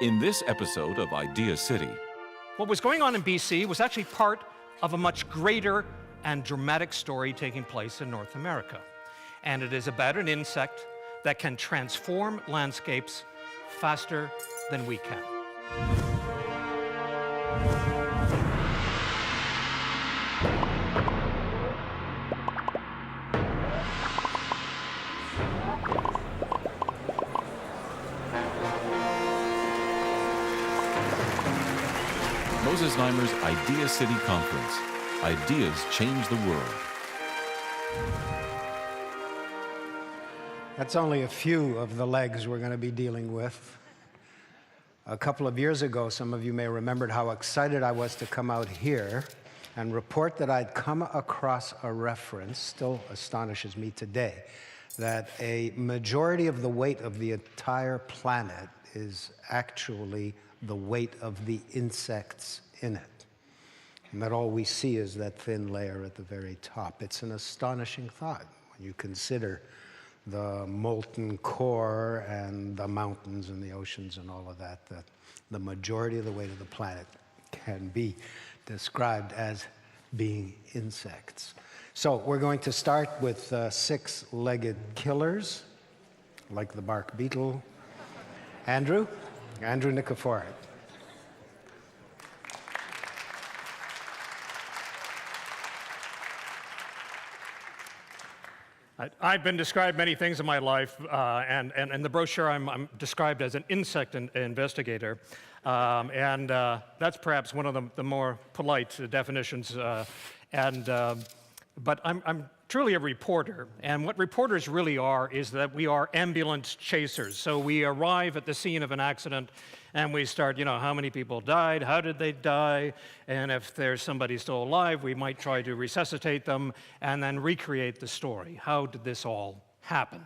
In this episode of Idea City, what was going on in BC was actually part of a much greater and dramatic story taking place in North America. And it is about an insect that can transform landscapes faster than we can. Moses Neimer's Idea City Conference. Ideas change the world. That's only a few of the legs we're going to be dealing with. A couple of years ago, some of you may remember how excited I was to come out here and report that I'd come across a reference, still astonishes me today, that a majority of the weight of the entire planet is actually the weight of the insects in it. And that all we see is that thin layer at the very top. It's an astonishing thought when you consider the molten core and the mountains and the oceans and all of that, that the majority of the weight of the planet can be described as being insects. So we're going to start with six-legged killers, like the bark beetle. Andrew Nikiforuk. I've been described many things in my life, and in the brochure I'm described as an insect investigator, and that's perhaps one of the more polite definitions. But I'm truly a reporter, and what reporters really are is that we are ambulance chasers. So we arrive at the scene of an accident, and we start, how many people died, how did they die, and if there's somebody still alive, we might try to resuscitate them and then recreate the story. How did this all happen?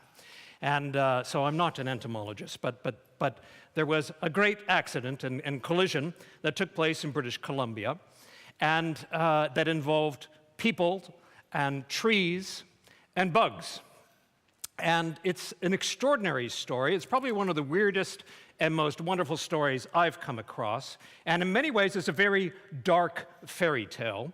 And so I'm not an entomologist, but there was a great accident and collision that took place in British Columbia, and that involved people and trees and bugs. And it's an extraordinary story. It's probably one of the weirdest and most wonderful stories I've come across. And in many ways, it's a very dark fairy tale.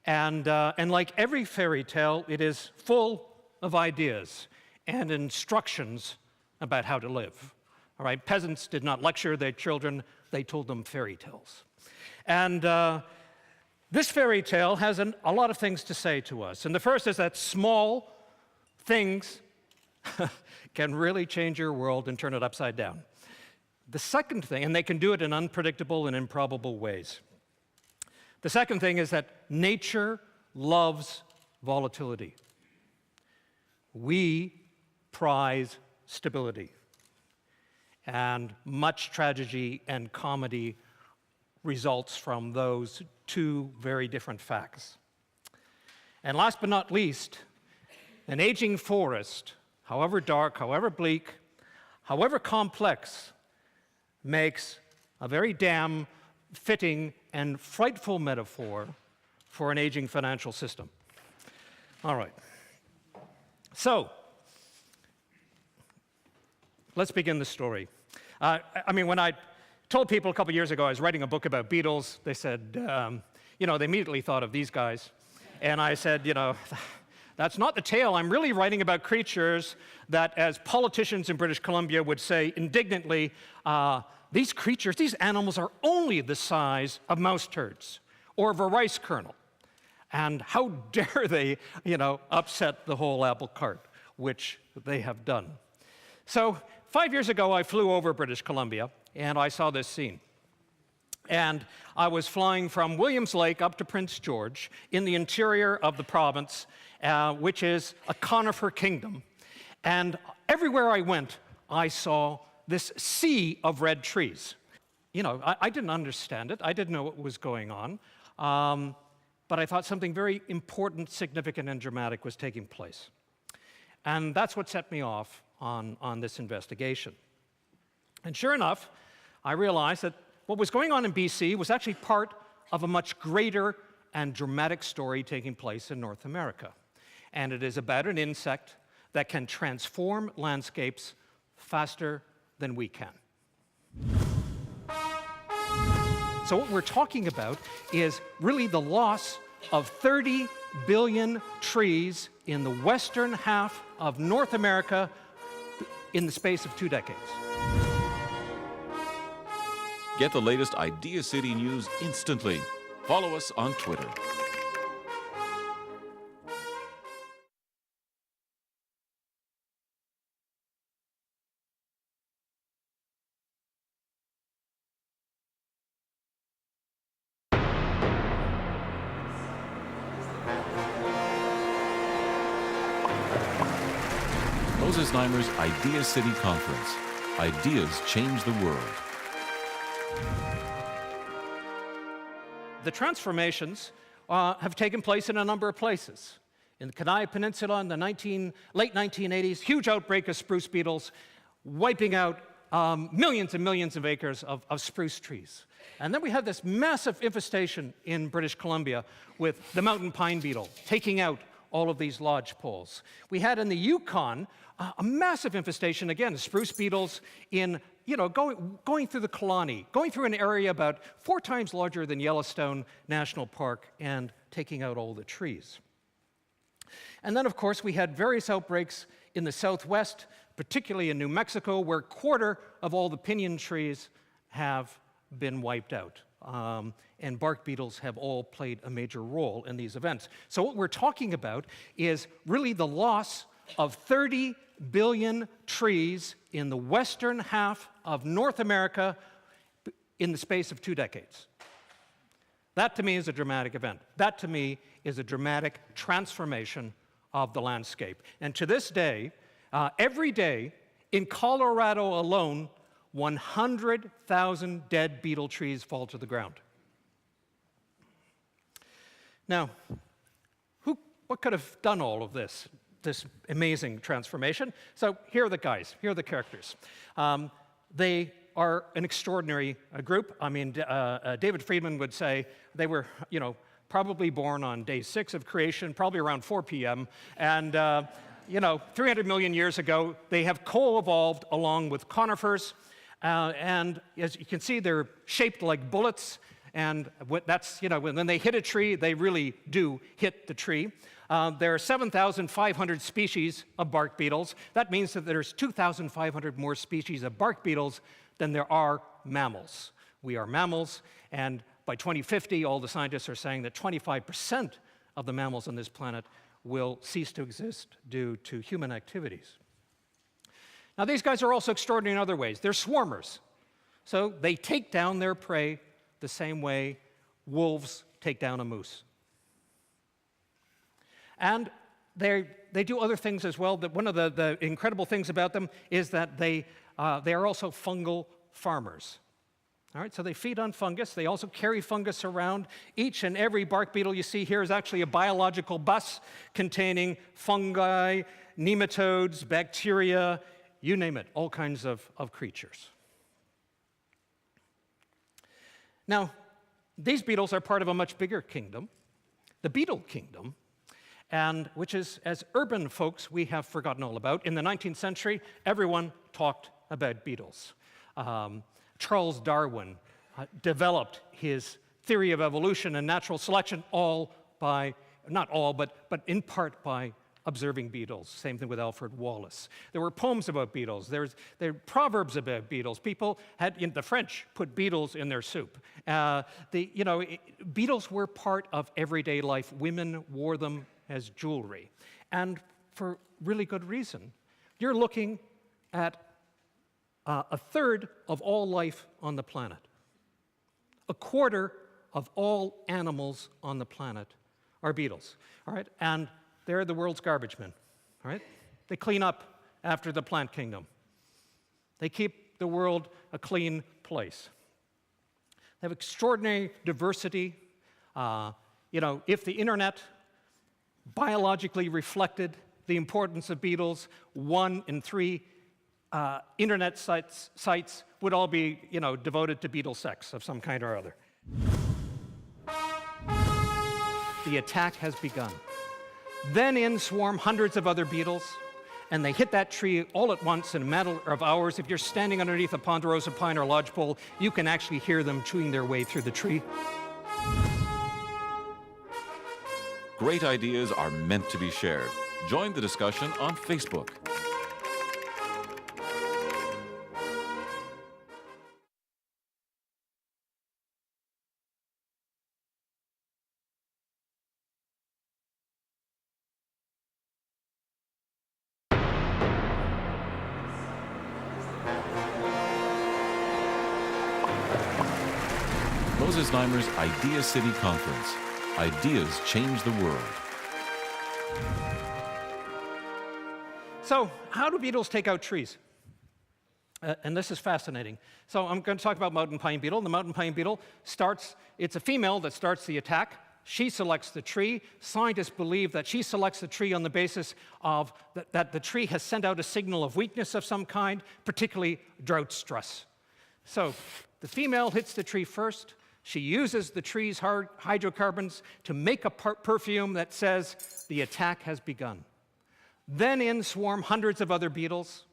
And like every fairy tale, it is full of ideas and instructions about how to live. All right, peasants did not lecture their children, they told them fairy tales. And this fairy tale has a lot of things to say to us. And the first is that small things can really change your world and turn it upside down. The second thing, and they can do it in unpredictable and improbable ways. The second thing is that nature loves volatility. We prize stability. And much tragedy and comedy results from those two very different facts. And last but not least, an aging forest, however dark, however bleak, however complex, makes a very damn fitting and frightful metaphor for an aging financial system. All right. So, let's begin the story. When I told people a couple years ago I was writing a book about beetles, they said, they immediately thought of these guys. And I said, that's not the tale. I'm really writing about creatures that, as politicians in British Columbia would say indignantly, these creatures, these animals are only the size of mouse turds or of a rice kernel. And how dare they, upset the whole apple cart, which they have done. So 5 years ago, I flew over British Columbia, and I saw this scene. And I was flying from Williams Lake up to Prince George in the interior of the province, which is a conifer kingdom. And everywhere I went, I saw this sea of red trees. I didn't understand it. I didn't know what was going on. But I thought something very important, significant, and dramatic was taking place. And that's what set me off on this investigation. And sure enough, I realized that what was going on in BC was actually part of a much greater and dramatic story taking place in North America. And it is about an insect that can transform landscapes faster than we can. So what we're talking about is really the loss of 30 billion trees in the western half of North America in the space of 2 decades. Get the latest Idea City news instantly. Follow us on Twitter. Moses Znaimer's Idea City Conference. Ideas change the world. The transformations have taken place in a number of places. In the Kenai Peninsula in the late 1980s, huge outbreak of spruce beetles, wiping out millions and millions of acres of spruce trees. And then we had this massive infestation in British Columbia with the mountain pine beetle, taking out all of these lodge poles. We had in the Yukon a massive infestation, again, spruce beetles in, going through the Kalani, going through an area about 4 times larger than Yellowstone National Park and taking out all the trees. And then, of course, we had various outbreaks in the Southwest, particularly in New Mexico, where 1/4 of all the pinyon trees have been wiped out. And bark beetles have all played a major role in these events. So what we're talking about is really the loss of 30 billion trees in the western half of North America in the space of 2 decades. That, to me, is a dramatic event. That, to me, is a dramatic transformation of the landscape. And to this day, every day, in Colorado alone, 100,000 dead beetle trees fall to the ground. Now, what could have done all of this amazing transformation? So here are the guys, here are the characters. They are an extraordinary group. I mean, David Friedman would say they were, probably born on day 6 of creation, probably around 4 p.m., and 300 million years ago, they have co-evolved along with conifers. And as you can see, they're shaped like bullets, and that's, when they hit a tree, they really do hit the tree. There are 7,500 species of bark beetles. That means that there's 2,500 more species of bark beetles than there are mammals. We are mammals, and by 2050, all the scientists are saying that 25% of the mammals on this planet will cease to exist due to human activities. Now, these guys are also extraordinary in other ways. They're swarmers. So they take down their prey the same way wolves take down a moose. And they do other things as well. That one of the incredible things about them is that they are also fungal farmers. All right, so they feed on fungus. They also carry fungus around. Each and every bark beetle you see here is actually a biological bus containing fungi, nematodes, bacteria, you name it, all kinds of creatures. Now, these beetles are part of a much bigger kingdom, the beetle kingdom, and which is, as urban folks, we have forgotten all about. In the 19th century, everyone talked about beetles. Charles Darwin developed his theory of evolution and natural selection not all, but in part by observing beetles. Same thing with Alfred Wallace. There were poems about beetles. There were proverbs about beetles. People the French put beetles in their soup. Beetles were part of everyday life. Women wore them as jewelry, and for really good reason. You're looking at 1/3 of all life on the planet. 1/4 of all animals on the planet are beetles. All right, and they're the world's garbage men, all right? They clean up after the plant kingdom. They keep the world a clean place. They have extraordinary diversity. If the internet biologically reflected the importance of beetles, 1 in 3 internet sites would all be, devoted to beetle sex of some kind or other. The attack has begun. Then in swarm hundreds of other beetles, and they hit that tree all at once in a matter of hours. If you're standing underneath a ponderosa pine or lodgepole, you can actually hear them chewing their way through the tree. Great ideas are meant to be shared. Join the discussion on Facebook. Moses Znaimer's Idea City Conference. Ideas change the world. So, how do beetles take out trees? And this is fascinating. So I'm going to talk about mountain pine beetle. The mountain pine beetle it's a female that starts the attack. She selects the tree. Scientists believe that she selects the tree on the basis of that the tree has sent out a signal of weakness of some kind, particularly drought stress. So the female hits the tree first. She uses the tree's hydrocarbons to make a perfume that says the attack has begun. Then in swarm hundreds of other beetles,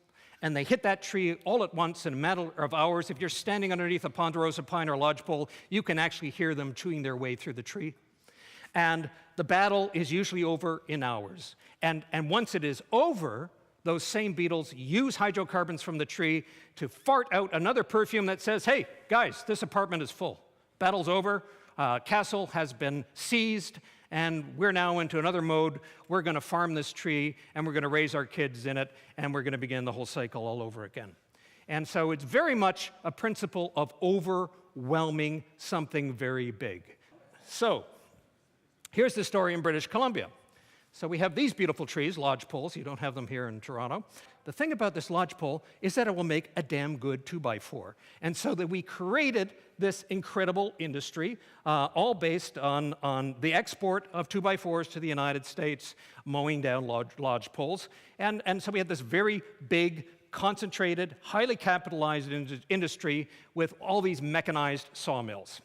and they hit that tree all at once in a matter of hours. If you're standing underneath a ponderosa pine or lodgepole, you can actually hear them chewing their way through the tree. And the battle is usually over in hours. And once it is over, those same beetles use hydrocarbons from the tree to fart out another perfume that says, hey, guys, this apartment is full. Battle's over, castle has been seized, and we're now into another mode. We're going to farm this tree, and we're going to raise our kids in it, and we're going to begin the whole cycle all over again. And so it's very much a principle of overwhelming something very big. So here's the story in British Columbia. So we have these beautiful trees, lodgepoles. You don't have them here in Toronto. The thing about this lodgepole is that it will make a damn good 2x4. And so that we created this incredible industry, all based on the export of 2x4s to the United States, mowing down lodgepoles. And so we had this very big, concentrated, highly capitalized industry with all these mechanized sawmills.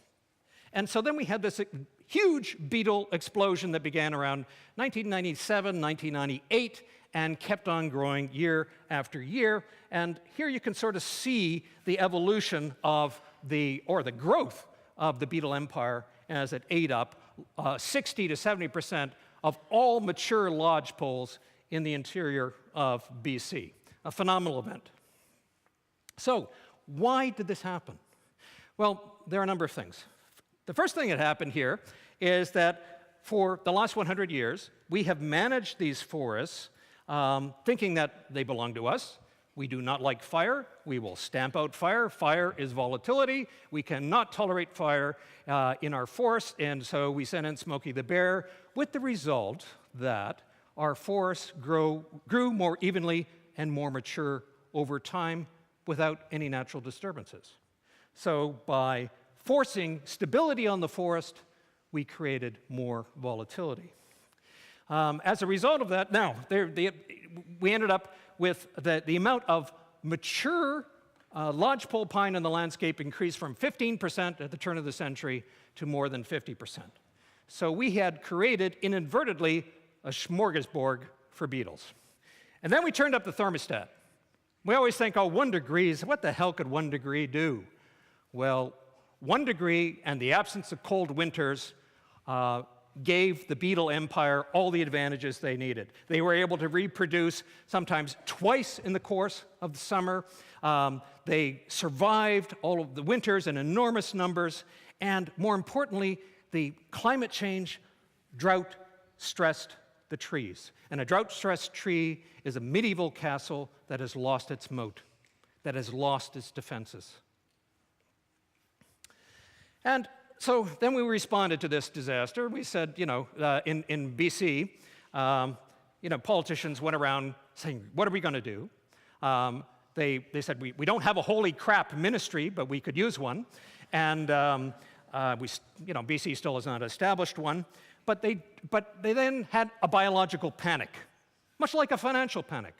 And so then we had this huge beetle explosion that began around 1997, 1998, and kept on growing year after year. And here you can sort of see the evolution of the growth of the beetle empire as it ate up 60 to 70% of all mature lodgepoles in the interior of BC. A phenomenal event. So why did this happen? Well, there are a number of things. The first thing that happened here is that for the last 100 years, we have managed these forests thinking that they belong to us. We do not like fire. We will stamp out fire. Fire is volatility. We cannot tolerate fire in our forests, and so we send in Smokey the Bear, with the result that our forests grew more evenly and more mature over time without any natural disturbances. So by forcing stability on the forest, we created more volatility. As a result of that, now, we ended up with the amount of mature lodgepole pine in the landscape increased from 15% at the turn of the century to more than 50%. So we had created, inadvertently, a smorgasbord for beetles. And then we turned up the thermostat. We always think, 1 degree, what the hell could 1 degree do? Well, 1 degree and the absence of cold winters gave the beetle empire all the advantages they needed. They were able to reproduce sometimes twice in the course of the summer. They survived all of the winters in enormous numbers. And more importantly, the climate change drought-stressed the trees. And a drought-stressed tree is a medieval castle that has lost its moat, that has lost its defenses. And so then we responded to this disaster. We said, in BC, politicians went around saying, what are we going to do? They said, we don't have a holy crap ministry, but we could use one. And BC still has not established one. But they then had a biological panic, much like a financial panic.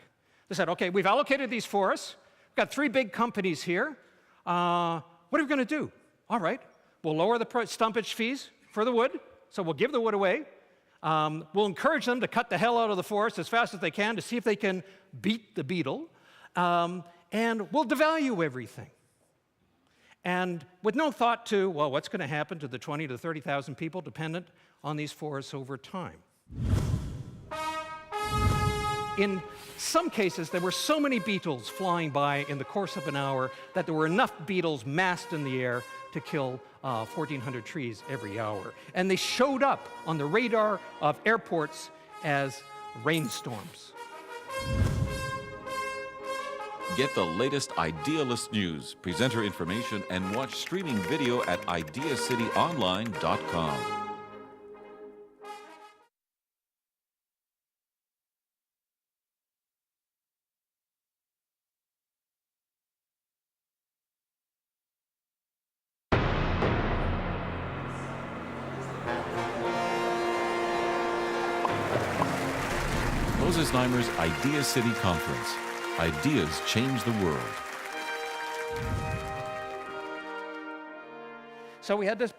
They said, okay, we've allocated these forests. We've got 3 big companies here. What are we going to do? All right. We'll lower the stumpage fees for the wood, so we'll give the wood away. We'll encourage them to cut the hell out of the forest as fast as they can to see if they can beat the beetle. And we'll devalue everything. And with no thought to, well, what's going to happen to the 20 to 30,000 people dependent on these forests over time? In some cases, there were so many beetles flying by in the course of an hour that there were enough beetles massed in the air to kill 1,400 trees every hour. And they showed up on the radar of airports as rainstorms. Get the latest Idealist news, presenter information, and watch streaming video at ideacityonline.com. Moses Znaimer's Idea City Conference. Ideas change the world. So we had this,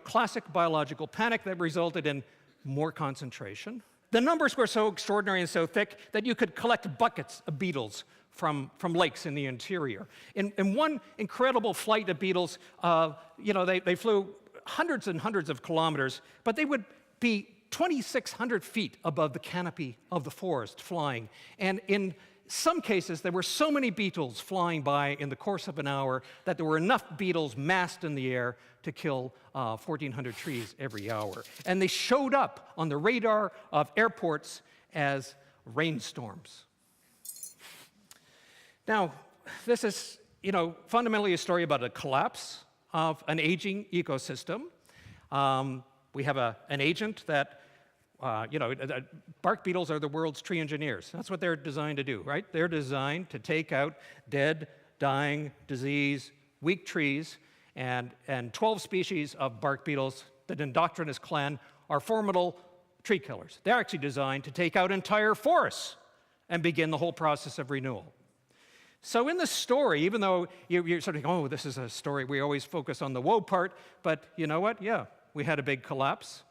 classic biological panic that resulted in more concentration. The numbers were so extraordinary and so thick that you could collect buckets of beetles from lakes in the interior. In one incredible flight of beetles, they flew hundreds and hundreds of kilometers, but they would be 2,600 feet above the canopy of the forest flying. And in some cases, there were so many beetles flying by in the course of an hour that there were enough beetles massed in the air to kill 1,400 trees every hour. And they showed up on the radar of airports as rainstorms. Now, this is, fundamentally a story about a collapse of an aging ecosystem. We have an agent that bark beetles are the world's tree engineers. That's what they're designed to do, right? They're designed to take out dead, dying, disease, weak trees, and 12 species of bark beetles that in Doctrinus clan are formidable tree killers. They're actually designed to take out entire forests and begin the whole process of renewal. So in the story, even though you're sort of, oh, this is a story, we always focus on the woe part, but you know what? Yeah, we had a big collapse.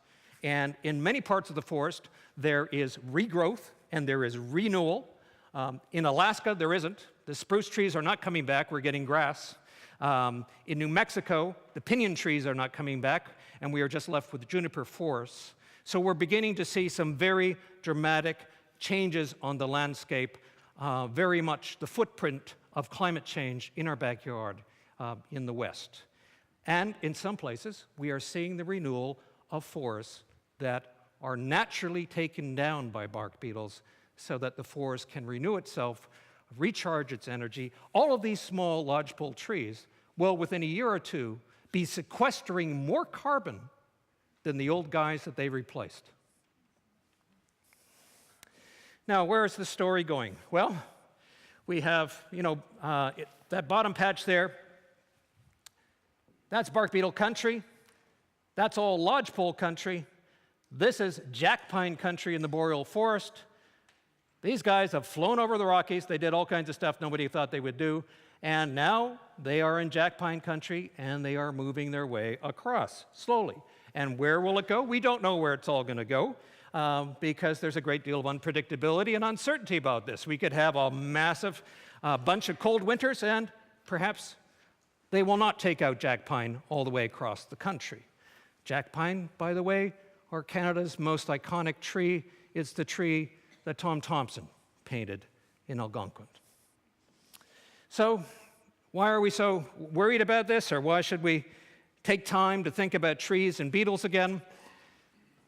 And in many parts of the forest, there is regrowth and there is renewal. In Alaska, there isn't. The spruce trees are not coming back. We're getting grass. In New Mexico, the pinyon trees are not coming back, and we are just left with juniper forests. So we're beginning to see some very dramatic changes on the landscape, very much the footprint of climate change in our backyard in the West. And in some places, we are seeing the renewal of forests that are naturally taken down by bark beetles so that the forest can renew itself, recharge its energy. All of these small lodgepole trees will, within a year or two, be sequestering more carbon than the old guys that they replaced. Now, where is the story going? Well, we have, that bottom patch there, that's bark beetle country. That's all lodgepole country. This is jack pine country in the boreal forest. These guys have flown over the Rockies. They did all kinds of stuff nobody thought they would do. And now they are in jack pine country, and they are moving their way across slowly. And where will it go? We don't know where it's all going to go because there's a great deal of unpredictability and uncertainty about this. We could have a massive bunch of cold winters, and perhaps they will not take out jack pine all the way across the country. Jack pine, by the way, or Canada's most iconic tree, is the tree that Tom Thomson painted in Algonquin. So why are we so worried about this, or why should we take time to think about trees and beetles again?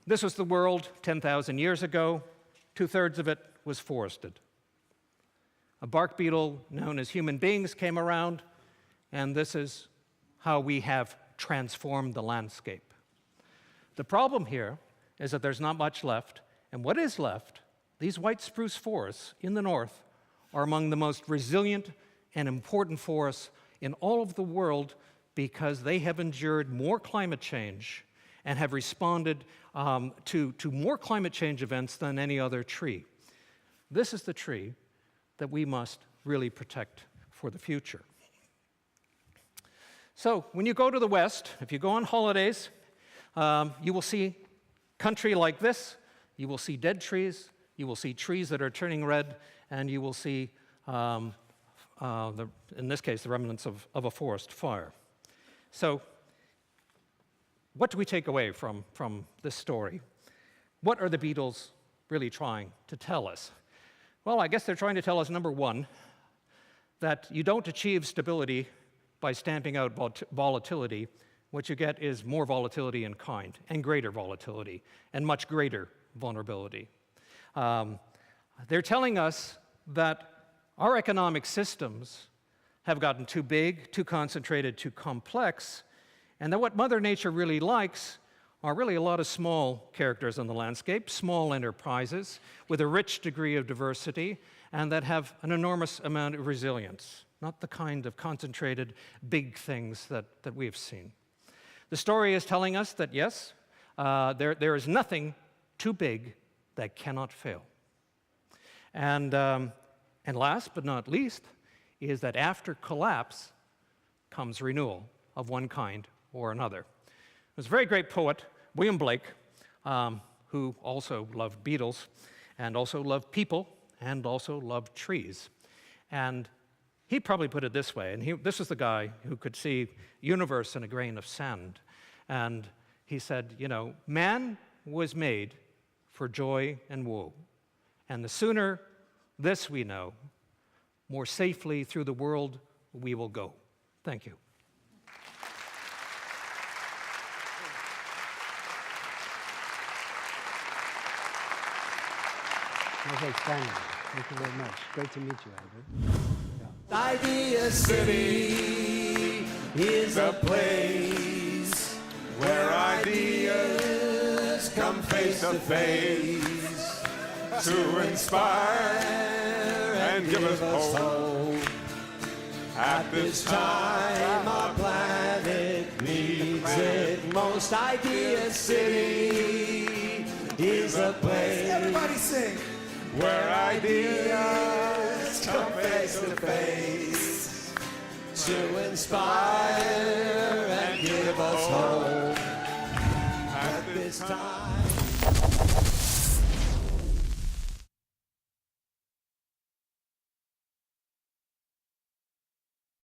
This was the world 10,000 years ago. 2/3 of it was forested. A bark beetle known as human beings came around, and this is how we have transformed the landscape. The problem here is that there's not much left, and what is left, these white spruce forests in the north, are among the most resilient and important forests in all of the world because they have endured more climate change and have responded to more climate change events than any other tree. This is the tree that we must really protect for the future. So when you go to the West, if you go on holidays, you will see country like this, you will see dead trees, you will see trees that are turning red, and you will see, in this case, the remnants of a forest fire. So, what do we take away from this story? What are the Beatles really trying to tell us? Well, I guess they're trying to tell us, number one, that you don't achieve stability by stamping out volatility. What you get is more volatility in kind, and greater volatility, and much greater vulnerability. They're telling us that our economic systems have gotten too big, too concentrated, too complex, and that what Mother Nature really likes are really a lot of small characters in the landscape, small enterprises with a rich degree of diversity, and that have an enormous amount of resilience, not the kind of concentrated big things that we've seen. The story is telling us that, yes, there is nothing too big that cannot fail. And last but not least is that after collapse comes renewal of one kind or another. There's a very great poet, William Blake, who also loved Beatles, and also loved people, and also loved trees. And he probably put it this way, and this is the guy who could see universe in a grain of sand. And he said, you know, man was made for joy and woe. And the sooner this we know, more safely through the world we will go. Thank you. Okay, Stanley. Thank you very much. Great to meet you, Andrew. Idea City is a place where ideas come face to face to inspire and give us hope. At this time, our planet needs it most. Idea City is a place. Everybody sing. Where ideas come face to face to inspire and give us hope. At this time.